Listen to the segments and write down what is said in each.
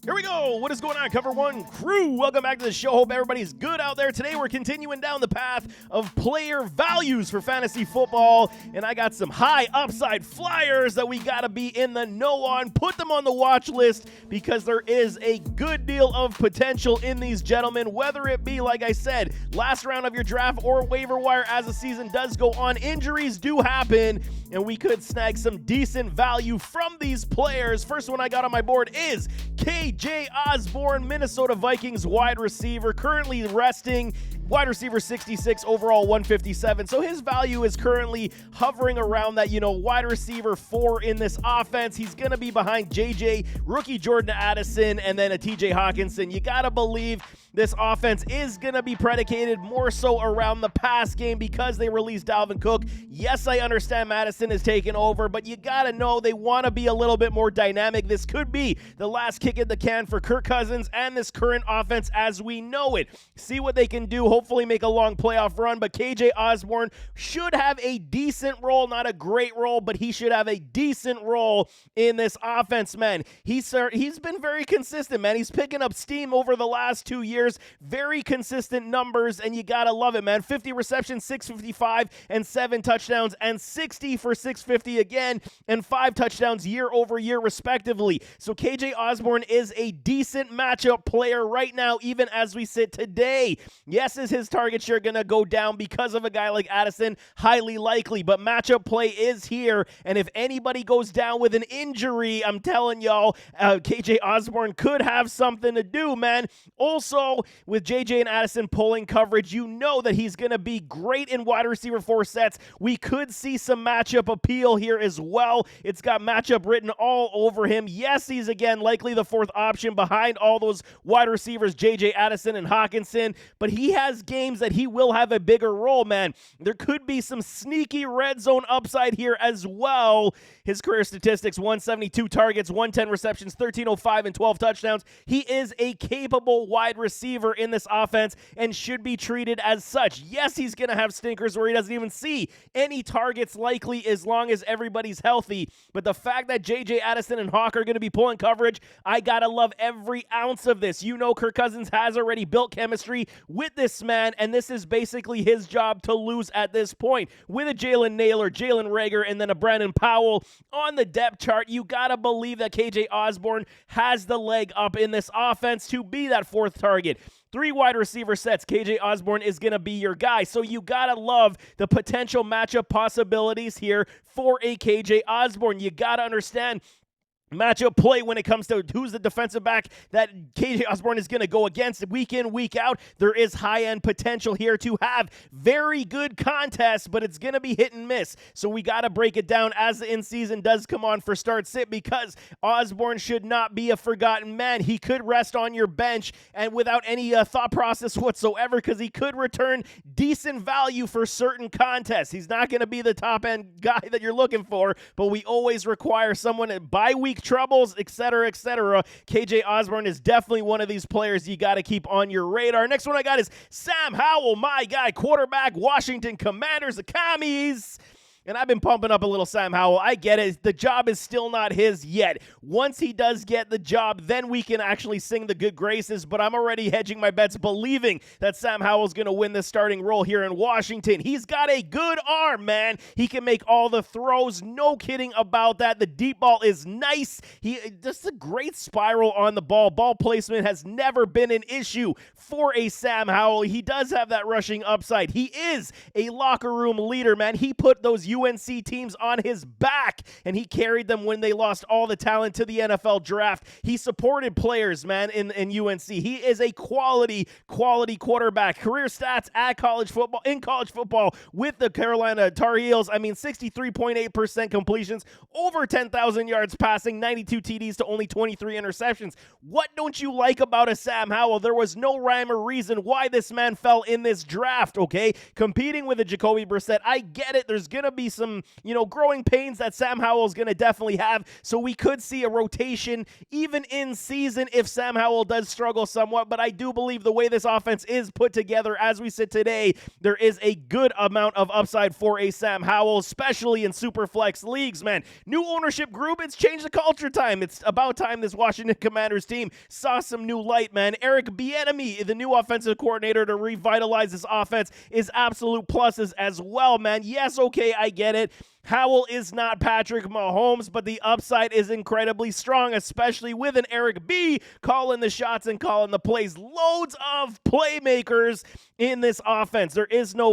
Here we go. What is going on, Cover One crew? Welcome back to the show. Hope everybody's good out there. Today, we're continuing down the path of player values for fantasy football, and I got some high upside flyers that we got to be in the know on. Put them on the watch list because there is a good deal of potential in these gentlemen, whether it be, like I said, last round of your draft or waiver wire as the season does go on. Injuries do happen, and we could snag some decent value from these players. First one I got on my board is KJ Osborne, Minnesota Vikings wide receiver, currently resting. Wide receiver 66, overall 157. So his value is currently hovering around that, wide receiver 4 in this offense. He's going to be behind JJ, rookie Jordan Addison, and then a TJ Hawkinson. You got to believe this offense is going to be predicated more so around the pass game because they released Dalvin Cook. Yes, I understand Madison is taking over, but you got to know they want to be a little bit more dynamic. This could be the last kick in the can for Kirk Cousins and this current offense as we know it. See what they can do. Hopefully make a long playoff run, but KJ Osborne should have a decent role, not a great role, but he should have a decent role in this offense, man. He's been very consistent, man. He's picking up steam over the last 2 years. Very consistent numbers, and you gotta love it, man. 50 receptions, 655, and 7 touchdowns, and 60 for 650 again, and 5 touchdowns year over year, respectively. So KJ Osborne is a decent matchup player right now, even as we sit today. Yes, is his target share gonna go down because of a guy like Addison? Highly likely, but matchup play is here, and if anybody goes down with an injury, I'm telling y'all, KJ Osborne could have something to do, man. Also, with JJ and Addison pulling coverage, you know that he's going to be great in wide receiver 4 sets. We could see some matchup appeal here as well. It's got matchup written all over him. Yes, he's again likely the 4th option behind all those wide receivers, JJ, Addison, and Hawkinson, but he has games that he will have a bigger role, man. There could be some sneaky red zone upside here as well. His career statistics, 172 targets, 110 receptions, 1305, and 12 touchdowns. He is a capable wide receiver in this offense and should be treated as such. Yes, he's going to have stinkers where he doesn't even see any targets likely as long as everybody's healthy, but the fact that JJ, Addison, and Hawk are going to be pulling coverage, I got to love every ounce of this. Kirk Cousins has already built chemistry with this man, and this is basically his job to lose at this point. With a Jalen Naylor, Jalen Reagor, and then a Brandon Powell on the depth chart, you got to believe that KJ Osborne has the leg up in this offense to be that 4th target. 3 wide receiver sets, KJ Osborne is going to be your guy. So you got to love the potential matchup possibilities here for a KJ Osborne. You got to understand matchup play when it comes to who's the defensive back that KJ Osborne is going to go against week in, week out. There is high-end potential here to have very good contests, but it's going to be hit and miss. So we got to break it down as the in-season does come on for start sit because Osborne should not be a forgotten man. He could rest on your bench and without any thought process whatsoever because he could return decent value for certain contests. He's not going to be the top-end guy that you're looking for, but we always require someone at bye-week troubles, etc., etc. KJ Osborne is definitely one of these players you got to keep on your radar. Next one I got is Sam Howell, my guy, quarterback, Washington Commanders, the Commies. And I've been pumping up a little Sam Howell. I get it. The job is still not his yet. Once he does get the job, then we can actually sing the good graces. But I'm already hedging my bets, believing that Sam Howell's going to win this starting role here in Washington. He's got a good arm, man. He can make all the throws. No kidding about that. The deep ball is nice. Just a great spiral on the ball. Ball placement has never been an issue for a Sam Howell. He does have that rushing upside. He is a locker room leader, man. He put those UNC teams on his back, and he carried them when they lost all the talent to the NFL draft. He supported players, man, in UNC. He is a quality quarterback. Career stats in college football with the Carolina Tar Heels. 63.8% completions, over 10,000 yards passing, 92 TDs to only 23 interceptions. What don't you like about a Sam Howell? There was no rhyme or reason why this man fell in this draft, okay? Competing with a Jacoby Brissett, I get it. There's going to be be some, growing pains that Sam Howell's going to definitely have. So we could see a rotation even in season if Sam Howell does struggle somewhat. But I do believe the way this offense is put together as we sit today, there is a good amount of upside for a Sam Howell, especially in Superflex leagues, man. New ownership group, it's changed the culture time. It's about time this Washington Commanders team saw some new light, man. Eric Bieniemy, the new offensive coordinator to revitalize this offense, is absolute pluses as well, man. Yes, okay, I get it. Howell is not Patrick Mahomes, but the upside is incredibly strong, especially with an Eric B calling the shots and calling the plays. Loads of playmakers in this offense. There is no,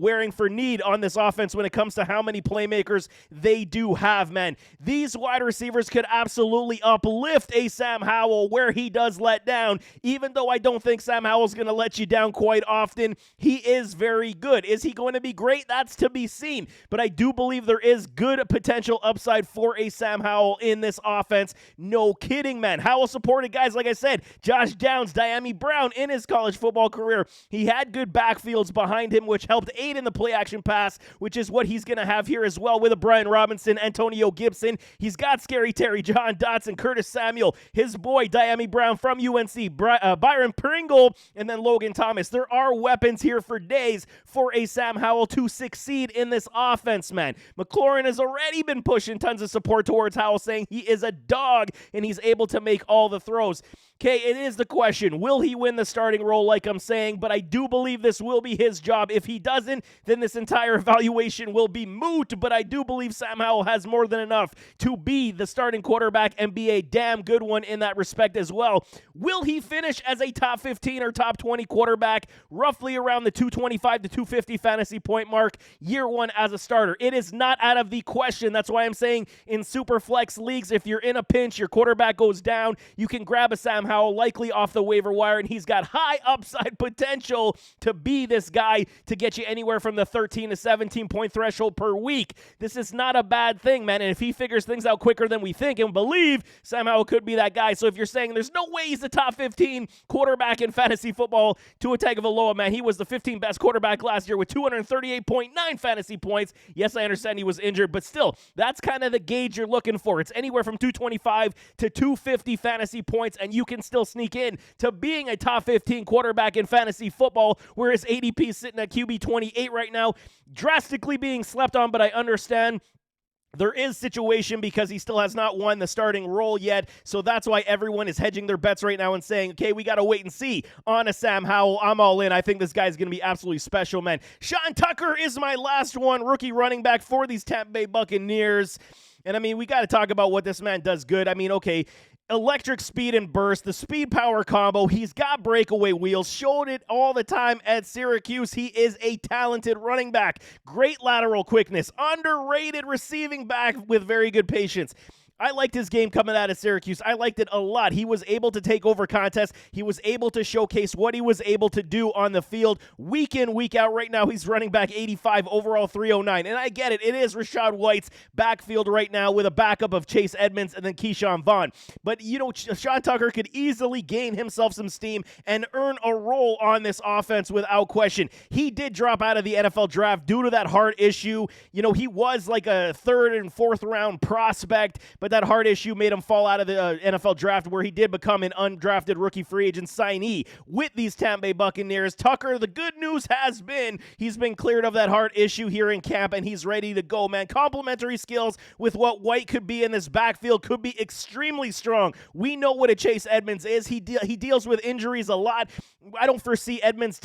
wearing for need on this offense when it comes to how many playmakers they do have, man. These wide receivers could absolutely uplift a Sam Howell where he does let down, even though I don't think Sam Howell's going to let you down quite often. He is very good. Is he going to be great? That's to be seen, but I do believe there is good potential upside for a Sam Howell in this offense. No kidding, man. Howell supported guys, like I said, Josh Downs, Dyami Brown in his college football career. He had good backfields behind him, which helped aid in the play-action pass, which is what he's going to have here as well with a Brian Robinson, Antonio Gibson. He's got Scary Terry, John Dotson, Curtis Samuel, his boy, Dyami Brown from UNC, Byron Pringle, and then Logan Thomas. There are weapons here for days for a Sam Howell to succeed in this offense, man. McLaurin has already been pushing tons of support towards Howell, saying he is a dog and he's able to make all the throws. Okay, it is the question. Will he win the starting role like I'm saying? But I do believe this will be his job. If he doesn't, then this entire evaluation will be moot. But I do believe Sam Howell has more than enough to be the starting quarterback and be a damn good one in that respect as well. Will he finish as a top 15 or top 20 quarterback, roughly around the 225 to 250 fantasy point mark, year one as a starter? It is not out of the question. That's why I'm saying in super flex leagues, if you're in a pinch, your quarterback goes down, you can grab a Sam Howell likely off the waiver wire, and he's got high upside potential to be this guy to get you anywhere from the 13 to 17 point threshold per week. This is not a bad thing, man, and if he figures things out quicker than we think and believe, Sam Howell could be that guy. So if you're saying there's no way he's the top 15 quarterback in fantasy football, Tua Tagovailoa, man, he was the 15th best quarterback last year with 238.9 fantasy points. Yes, I understand he was injured, but still, that's kind of the gauge you're looking for. It's anywhere from 225 to 250 fantasy points, and you can still sneak in to being a top 15 quarterback in fantasy football, whereas ADP is sitting at QB 28 right now, drastically being slept on, but I understand. There is situation because he still has not won the starting role yet, so that's why everyone is hedging their bets right now and saying, okay, we got to wait and see on a Sam Howell. I'm all in. I think this guy's going to be absolutely special, man. Sean Tucker is my last one, rookie running back for these Tampa Bay Buccaneers. And, I mean, we got to talk about what this man does good. I mean, okay, electric speed and burst, the speed power combo. He's got breakaway wheels, showed it all the time at Syracuse. He is a talented running back. Great lateral quickness, underrated receiving back with very good patience. I liked his game coming out of Syracuse. I liked it a lot. He was able to take over contests. He was able to showcase what he was able to do on the field week in, week out. Right now, he's running back 85, overall 309. And I get it. It is Rachaad White's backfield right now with a backup of Chase Edmonds and then Keyshawn Vaughn. But, Sean Tucker could easily gain himself some steam and earn a role on this offense without question. He did drop out of the NFL draft due to that heart issue. He was like a third and fourth round prospect, but that heart issue made him fall out of the NFL draft, where he did become an undrafted rookie free agent signee with these Tampa Bay Buccaneers. Tucker, the good news has been he's been cleared of that heart issue here in camp, and he's ready to go, man. Complementary skills with what White could be in this backfield could be extremely strong. We know what a Chase Edmonds is. He deals with injuries a lot. I don't foresee Edmonds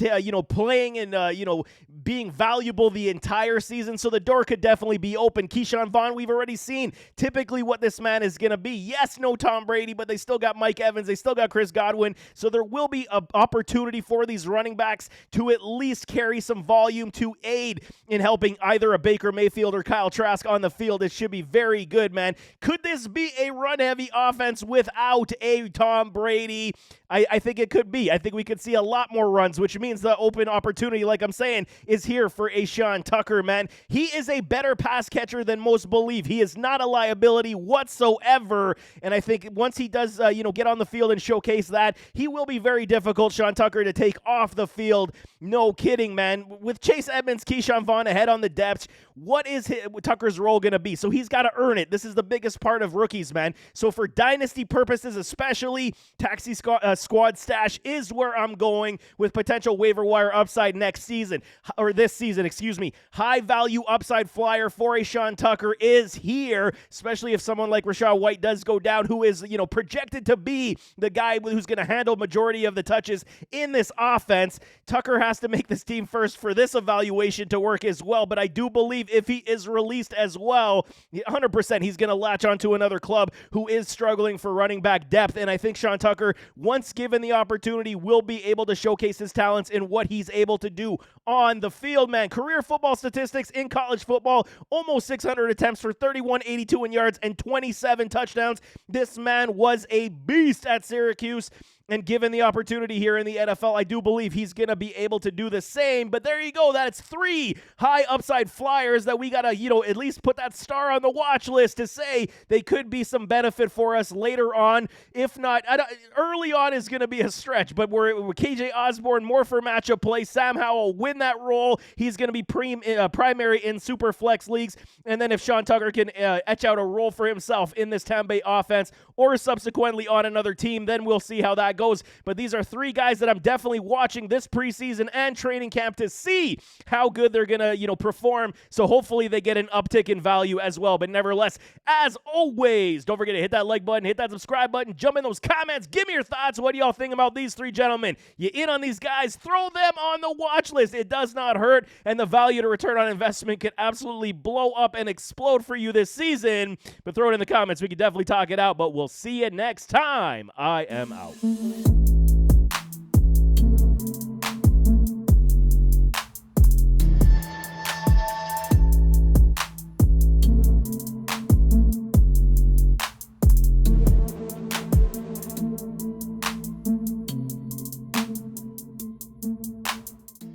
playing and being valuable the entire season, so the door could definitely be open. Keyshawn Vaughn, we've already seen typically what this man is going to be. Yes, no Tom Brady, but they still got Mike Evans. They still got Chris Godwin, so there will be an opportunity for these running backs to at least carry some volume to aid in helping either a Baker Mayfield or Kyle Trask on the field. It should be very good, man. Could this be a run-heavy offense without a Tom Brady? I think it could be. I think we could see a lot more runs, which means the open opportunity, like I'm saying, is here for a Sean Tucker, man. He is a better pass catcher than most believe. He is not a liability whatsoever whatsoever. And I think once he does, get on the field and showcase that, he will be very difficult, Sean Tucker, to take off the field. No kidding, man. With Chase Edmonds, Keyshawn Vaughn ahead on the depth, what is Tucker's role going to be? So he's got to earn it. This is the biggest part of rookies, man. So for dynasty purposes especially, taxi squad stash is where I'm going with potential waiver wire upside next season, or this season, excuse me. High value upside flyer for a Sean Tucker is here, especially if someone like Rachaad White does go down, who is, projected to be the guy who's going to handle majority of the touches in this offense. Tucker has to make this team first for this evaluation to work as well, but I do believe if he is released as well, 100% he's going to latch onto another club who is struggling for running back depth, and I think Sean Tucker, once given the opportunity, will be able to showcase his talents in what he's able to do on the field, man. Career football statistics in college football, almost 600 attempts for 3182 in yards and 27 touchdowns. This man was a beast at Syracuse. And given the opportunity here in the NFL, I do believe he's going to be able to do the same. But there you go. That's 3 high upside flyers that we got to, at least put that star on the watch list to say they could be some benefit for us later on. If not, early on is going to be a stretch. But we're KJ Osborne, more for matchup play. Sam Howell win that role. He's going to be primary in super flex leagues. And then if Sean Tucker can etch out a role for himself in this Tampa Bay offense or subsequently on another team, then we'll see how that goes. But these are 3 guys that I'm definitely watching this preseason and training camp to see how good they're going to, perform. So hopefully they get an uptick in value as well. But nevertheless, as always, don't forget to hit that like button, hit that subscribe button, jump in those comments, give me your thoughts. What do y'all think about these 3 gentlemen? You in on these guys? Throw them on the watch list. It does not hurt, and the value to return on investment could absolutely blow up and explode for you this season. But throw it in the comments. We can definitely talk it out, but we'll see you next time. I am out.